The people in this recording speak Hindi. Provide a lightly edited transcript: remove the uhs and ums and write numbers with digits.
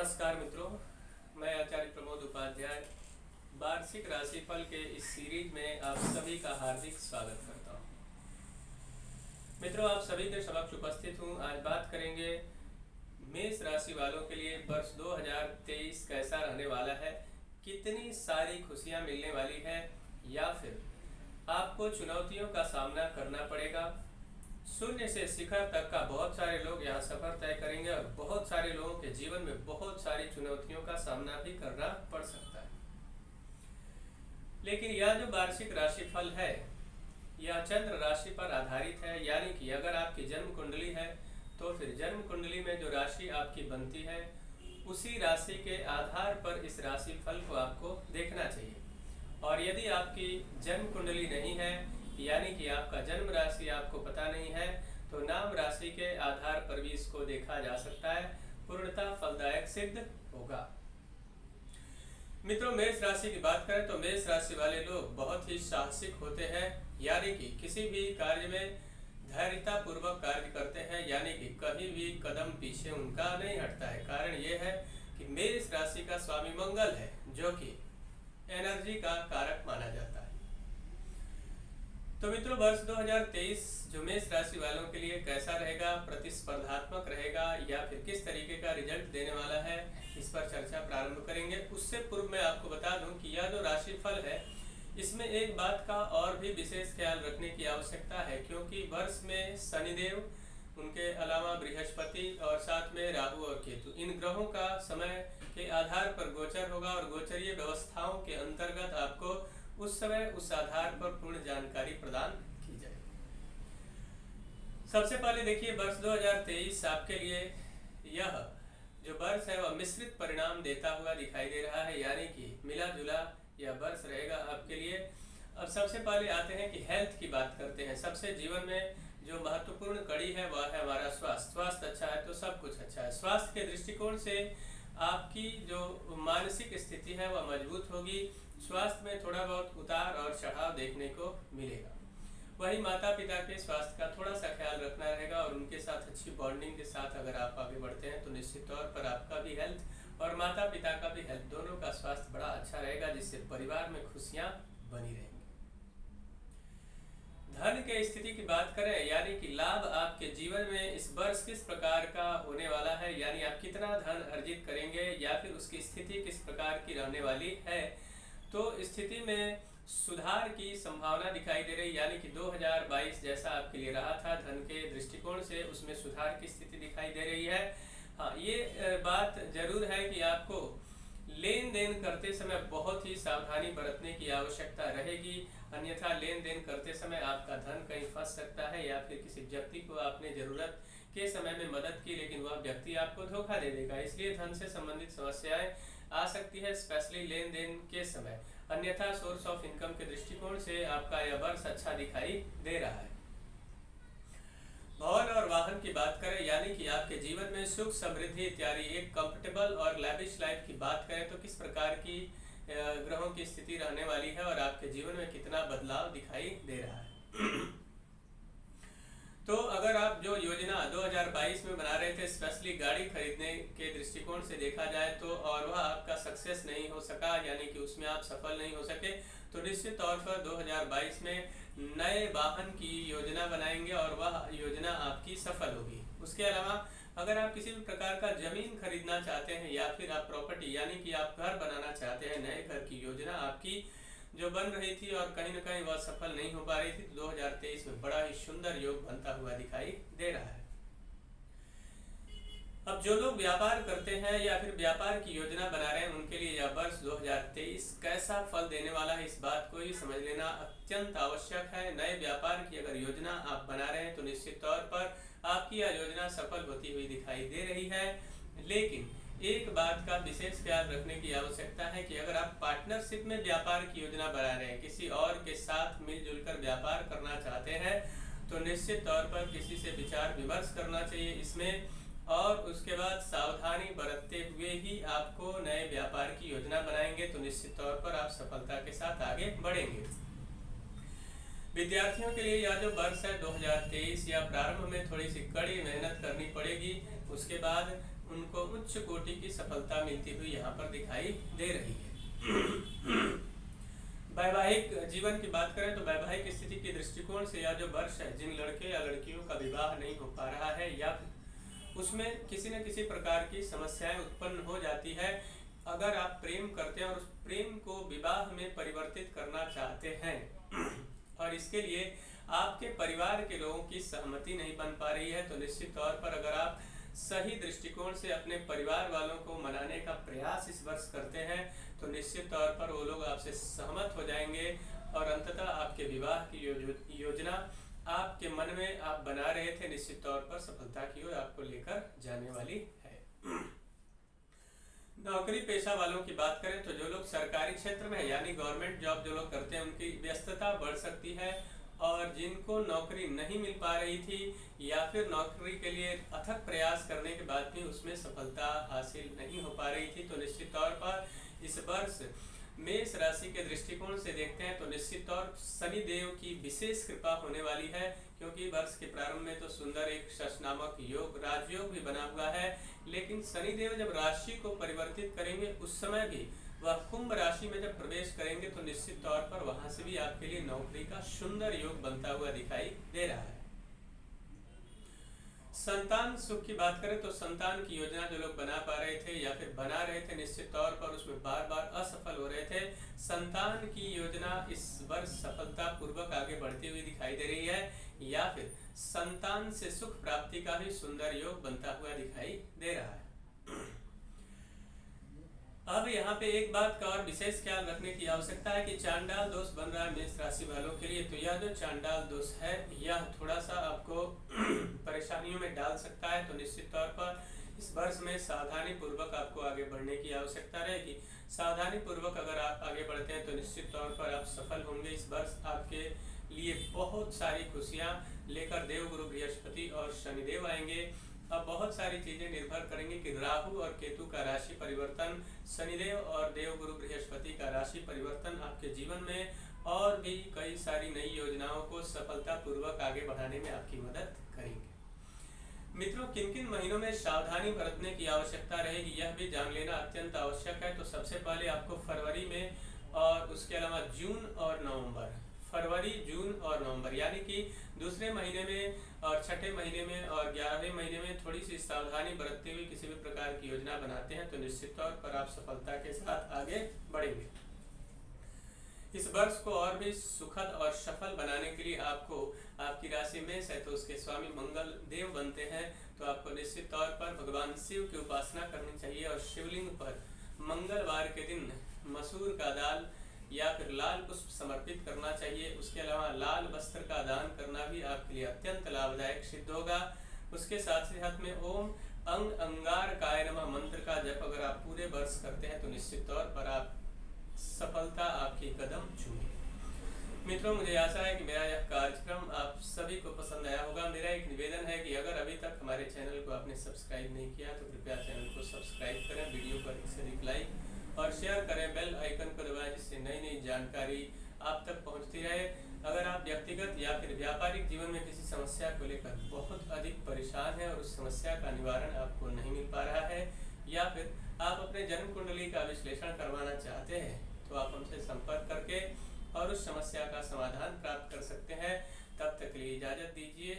नमस्कार मित्रों, मैं आचार्य प्रमोद उपाध्याय वार्षिक राशिफल के इस सीरीज में आप सभी का हार्दिक स्वागत करता हूं। मित्रों, आप सभी के समक्ष उपस्थित हूं। आज बात करेंगे मेष राशि वालों के लिए वर्ष 2023 कैसा रहने वाला है, कितनी सारी खुशियां मिलने वाली है या फिर आपको चुनौतियों का सामना करना पड़ेगा। शून्य से शिखर तक का बहुत सारे लोग यहाँ सफर तय करेंगे और बहुत सारे लोगों के जीवन में बहुत सारी चुनौतियों का सामना भी करना पड़ सकता है। लेकिन यह जो वार्षिक राशिफल है यह चंद्र राशि पर आधारित है, यानी कि अगर आपकी जन्म कुंडली है तो फिर जन्म कुंडली में जो राशि आपकी बनती है उसी राशि के आधार पर इस राशिफल को आपको देखना चाहिए। और यदि आपकी जन्म कुंडली नहीं है, यानी कि आपका जन्म राशि आपको पता नहीं है, तो नाम राशि के आधार पर भी इसको देखा जा सकता है, पूर्णतः फलदायक सिद्ध होगा। मित्रों, मेष राशि की बात करें तो मेष राशि वाले लोग बहुत ही साहसिक होते हैं, यानी कि किसी भी कार्य में धैर्यता पूर्वक कार्य करते हैं, यानी कि कहीं भी कदम पीछे उनका नहीं हटता है। कारण ये है कि मेष राशि का स्वामी मंगल है, जो कि एनर्जी का कारक माना जाता है। तो मित्रों, वर्ष 2023 जो मेष राशि वालों के लिए कैसा रहेगा, प्रतिस्पर्धात्मक रहेगा या फिर किस तरीके का रिजल्ट देने वाला है, इस पर चर्चा प्रारंभ करेंगे। उससे पूर्व मैं आपको बता दूं कि यह जो राशिफल है इसमें एक बात का और भी विशेष ख्याल रखने की आवश्यकता है, क्योंकि वर्ष में शनिदेव, उनके अलावा बृहस्पति और साथ में राहु और केतु, इन ग्रहों का समय के आधार पर गोचर होगा और गोचरीय व्यवस्थाओं के अंतर्गत आपको उस समय उस आधार पर पूर्ण जानकारी प्रदान की जाए। सबसे पहले देखिए, वर्ष 2023 आपके लिए यह जो वर्ष है वह मिश्रित परिणाम देता हुआ दिखाई दे रहा है, यानी कि मिला जुला यह वर्ष रहेगा आपके लिए। अब सबसे पहले आते हैं कि हेल्थ की बात करते हैं। सबसे जीवन में जो महत्वपूर्ण कड़ी है वह है हमारा स्वास्थ्य। स्वास्थ्य अच्छा है तो सब कुछ अच्छा है। स्वास्थ्य के दृष्टिकोण से आपकी जो मानसिक स्थिति है वह मजबूत होगी। स्वास्थ्य में थोड़ा बहुत उतार और चढ़ाव देखने को मिलेगा। वही माता पिता के स्वास्थ्य का थोड़ा सा ख्याल रखना रहेगा और उनके साथ अच्छी बॉन्डिंग के साथ अगर आप आगे बढ़ते हैं तो निश्चित तौर पर आपका भी हेल्थ और माता पिता का भी हेल्थ, दोनों का स्वास्थ्य बड़ा अच्छा रहेगा, जिससे परिवार में खुशियां बनी रहेंगी। धन के स्थिति की बात करें, यानी कि लाभ आपके जीवन में इस वर्ष किस प्रकार का होने वाला है, यानी आप कितना धन अर्जित करेंगे या फिर उसकी स्थिति किस प्रकार की रहने वाली है, तो स्थिति में सुधार की संभावना दिखाई दे रही, यानी कि 2022 जैसा आपके लिए रहा था धन के दृष्टिकोण से, उसमें सुधार की स्थिति दिखाई दे रही है। हाँ, ये बात जरूर है कि आपको लेन देन करते समय बहुत ही सावधानी बरतने की आवश्यकता रहेगी, अन्यथा लेन देन करते समय आपका धन कहीं फंस सकता है या फिर किसी व्यक्ति को आपने जरूरत के समय में मदद की लेकिन वह व्यक्ति आपको धोखा दे देगा। इसलिए धन से संबंधित समस्याएं आ सकती है, स्पेशली लेन देन के समय। अन्यथा सोर्स ऑफ इनकम के दृष्टिकोण से आपका यह वर्ष अच्छा दिखाई दे रहा है। भवन और वाहन की बात करें, यानी कि आपके जीवन में सुख समृद्धि इत्यादि एक कंफर्टेबल और लैविश लाइफ की बात करें तो किस प्रकार की ग्रहों की स्थिति रहने वाली है और आपके जीवन में कितना बदलाव दिखाई दे रहा है। तो अगर आप जो योजना 2022 में बना रहे थे, स्पेशली गाड़ी खरीदने के दृष्टिकोण से देखा जाए तो, और वह आपका सक्सेस नहीं हो सका, यानी कि उसमें आप सफल नहीं हो सके, तो निश्चित तौर पर 2022 में नए वाहन की योजना बनाएंगे और वह योजना आपकी सफल होगी। उसके अलावा अगर आप किसी भी प्रकार का जमीन खरीदना चाहते हैं या फिर आप प्रॉपर्टी, यानी कि आप घर बनाना चाहते हैं, नए घर की योजना आपकी जो बन रही थी और कहीं न कहीं वह सफल नहीं हो पा रही थी, तो 2023 में बड़ा ही सुंदर योग बनता हुआ दिखाई दे रहा है। अब जो लोग व्यापार करते हैं या फिर व्यापार की योजना बना रहे हैं, उनके लिए यह वर्ष 2023 कैसा फल देने वाला है, इस बात को ही समझ लेना अत्यंत आवश्यक है। नए व्यापार की अगर योजना आप बना रहे हैं तो निश्चित तौर पर आपकी यह योजना सफल होती हुई दिखाई दे रही है। लेकिन एक बात का विशेष ख्याल रखने की आवश्यकता है कि अगर आप पार्टनरशिप में व्यापार की योजना बना रहे हैं, किसी और के साथ मिलजुल कर व्यापार करना चाहते हैं, तो निश्चित तौर पर किसी से विचार विमर्श करना चाहिए इसमें, और उसके बाद सावधानी बरतते हुए ही आपको नए व्यापार की योजना बनाएंगे तो निश्चित तौर पर आप सफलता के साथ आगे बढ़ेंगे। विद्यार्थियों के लिए यह जो वर्ष है 2023, या प्रारंभ में थोड़ी सी कड़ी मेहनत करनी पड़ेगी, उसके बाद उनको उच्च कोटि की सफलता मिलती हुई यहाँ पर दिखाई दे रही है। वैवाहिक जीवन की बात करें तो वैवाहिक स्थिति के दृष्टिकोण से यह जो वर्ष है, जिन लड़के या लड़कियों का विवाह नहीं हो पा रहा है या उसमें किसी न किसी प्रकार की समस्याएं उत्पन्न हो जाती है, अगर आप प्रेम करते हैं और उस प्रेम को विवाह में परिवर्तित करना चाहते हैं और इसके लिए आपके परिवार के लोगों की सहमति नहीं बन पा रही है, तो निश्चित तौर पर अगर आप सही दृष्टिकोण से अपने परिवार वालों को मनाने का प्रयास इस वर्ष करते हैं तो निश्चित तौर पर वो लोग आपसे सहमत हो जाएंगे और अंततः आपके विवाह की योजना आपके मन में आप बना रहे थे निश्चित तौर पर सफलता की ओर आपको लेकर जाने वाली है। नौकरी पेशा वालों की बात करें तो जो लोग सरकारी क्षेत्र में है यानी गवर्नमेंट जॉब जो लोग करते हैं उनकी व्यस्तता बढ़ सकती है, और जिनको नौकरी नहीं मिल पा रही थी या फिर नौकरी के लिए अथक प्रयास करने के बाद भी उसमें सफलता हासिल नहीं हो पा रही थी, तो निश्चित तौर पर इस वर्ष मेष राशि के दृष्टिकोण से देखते हैं तो निश्चित तौर शनि देव की विशेष कृपा होने वाली है, क्योंकि वर्ष के प्रारंभ में तो सुंदर एक शश नामक योग राजयोग भी बना हुआ है, लेकिन शनि देव जब राशि को परिवर्तित करेंगे उस समय भी वह कुंभ राशि में जब प्रवेश करेंगे तो निश्चित तौर पर वहां से भी आपके लिए नौकरी का सुंदर योग बनता हुआ दिखाई दे रहा है। संतान सुख की बात करें तो संतान की योजना जो लोग बना पा रहे थे या फिर बना रहे थे निश्चित तौर पर उसमें बार बार असफल हो रहे थे, संतान की योजना इस वर्ष सफलता पूर्वक आगे बढ़ती हुई दिखाई दे रही है, या फिर संतान से सुख प्राप्ति का भी सुंदर योग बनता हुआ दिखाई दे रहा है। अब यहाँ पे एक बात का और विशेष ख्याल रखने की आवश्यकता है कि चांडाल दोष बन रहा है मेष राशि वालों के लिए, तो यह जो चांडाल दोष है यह थोड़ा सा आपको परेशानियों में डाल सकता है, तो निश्चित तौर पर इस वर्ष में सावधानी पूर्वक आपको आगे बढ़ने की आवश्यकता रहेगी। सावधानी पूर्वक अगर आप आगे बढ़ते हैं तो निश्चित तौर पर आप सफल होंगे। इस वर्ष आपके लिए बहुत सारी खुशियाँ लेकर देवगुरु बृहस्पति और शनिदेव आएंगे। अब बहुत सारी चीजें निर्भर करेंगी कि राहु और केतु का राशि परिवर्तन, शनिदेव और देवगुरु बृहस्पति का राशि परिवर्तन आपके जीवन में और भी कई सारी नई योजनाओं को सफलता पूर्वक आगे बढ़ाने में आपकी मदद करेंगे। मित्रों, किन किन महीनों में सावधानी बरतने की आवश्यकता रहेगी यह भी जान लेना अत्यंत आवश्यक है। तो सबसे पहले आपको फरवरी में और उसके अलावा जून और नवंबर, फरवरी, जून और नवंबर यानी कि दूसरे महीने में और छठे महीने में और 11वें महीने में थोड़ी सी सावधानी बरतते हुए किसी भी प्रकार की योजना बनाते हैं तो निश्चित तौर पर आप सफलता के साथ आगे बढ़ेंगे। इस वर्ष को और भी सुखद और सफल बनाने के लिए आपको, आपकी राशि मेष है तो उसके स्वामी मंगल देव बनते हैं, तो आपको निश्चित तौर पर भगवान शिव की उपासना करनी चाहिए और शिवलिंग पर मंगलवार के दिन मसूर का दाल या फिर लाल पुष्प समर्पित करना चाहिए। उसके अलावा लाल वस्त्र का दान करना भी आपके लिए अत्यंत लाभदायक सिद्ध होगा। उसके साथ ही साथ में ओम अंग अंगार काय नमः मंत्र का जप अगर आप पूरे वर्ष करते हैं तो निश्चित तौर पर आप सफलता आपकी कदम छूएगी। मित्रों, मुझे आशा है कि मेरा यह कार्यक्रम आप सभी को पसंद आया होगा। मेरा एक निवेदन है कि अगर अभी तक हमारे चैनल को आपने सब्सक्राइब नहीं किया तो कृपया चैनल को सब्सक्राइब करें, वीडियो को अधिक से अधिक लाइक और शेयर करें, बेल आइकन को दबाएं जिससे नई नई जानकारी आप तक पहुंचती रहे। अगर आप व्यक्तिगत या फिर व्यापारिक जीवन में किसी समस्या को लेकर बहुत अधिक परेशान हैं और उस समस्या का निवारण आपको नहीं मिल पा रहा है या फिर आप अपने जन्म कुंडली का विश्लेषण करवाना चाहते हैं तो आप हमसे संपर्क करके और उस समस्या का समाधान प्राप्त कर सकते हैं। तब तक के लिए इजाजत दीजिए।